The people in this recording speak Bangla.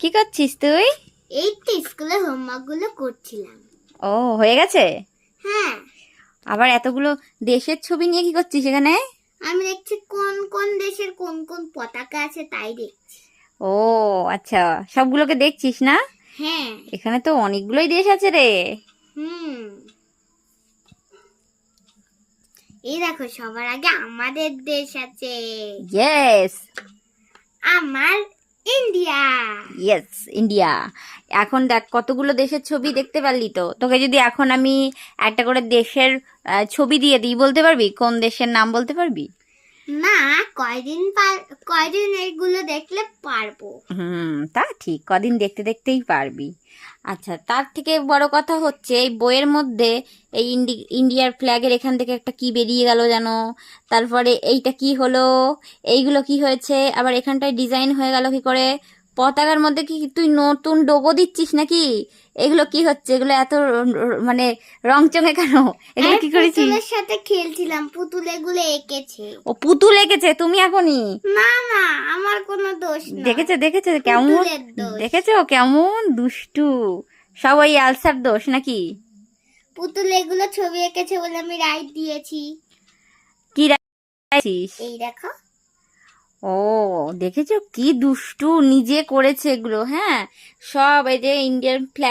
কি করছিস তুই? এই তো স্কুলের হোমওয়ার্ক গুলো করছিলাম। ও, হয়ে গেছে? হ্যাঁ, আবার এতগুলো দেশের ছবি নিয়ে কি করছিস এখানে? আমি দেখছি কোন কোন দেশের কোন কোন পতাকা আছে তাই দেখছি। ও আচ্ছা, সবগুলোকে দেখছিস না? হ্যাঁ। এখানে তো অনেকগুলোই দেশ আছে রে। হুম, এই দেখো সবার আগে আমাদের দেশ আছে। ইয়েস। আমার ইন্ডিয়া। Yes, India. এখন দেখ কতগুলো দেশের ছবি দেখতে পারলি তো। তোকে যদি এখন আমি একটা করে দেশের ছবি দিয়ে দিই, বলতে পারবি কোন দেশের নাম বলতে পারবি? না, কয়দিন এইগুলো দেখলে পারবো। তা ঠিক, কদিন দেখতে দেখতেই পারবি। আচ্ছা, তার থেকে বড় কথা হচ্ছে এই বইয়ের মধ্যে এই ইন্ডিয়ার ফ্ল্যাগের এখান থেকে একটা কি বেরিয়ে গেল যেন, তারপরে এইটা কি হলো, এইগুলো কি হয়েছে, আবার এখানটায় ডিজাইন হয়ে গেল কি করে, পতাকার মধ্যে কি তুই নতুন ডোগো দিচ্ছিস নাকি? এগুলো কি হচ্ছে? এগুলো এত মানে রংচঙে কেন? এগুলো কি করেছিস? পুতুলের সাথে খেলছিলাম, পুতুল এগুলো এঁকেছে। ও পুতুল এঁকেছে তুমি এখনই? না না, আমার কোনো দোষ না। দেখেছো দেখেছো কেমন, পুতুলের দোষ। দেখেছো কেমন দুষ্টু। সব ওই আলসার দোষ নাকি? পুতুল এগুলো ছবি এঁকেছে বলে আমি রাইট দিয়েছি। কি রাইছিস? এই দেখো। ও, দেখেছো কি দুষ্টু, নিজে করেছে এগুলো। হ্যাঁ, সব এই যে ইন্ডিয়ান ফ্ল্যাগ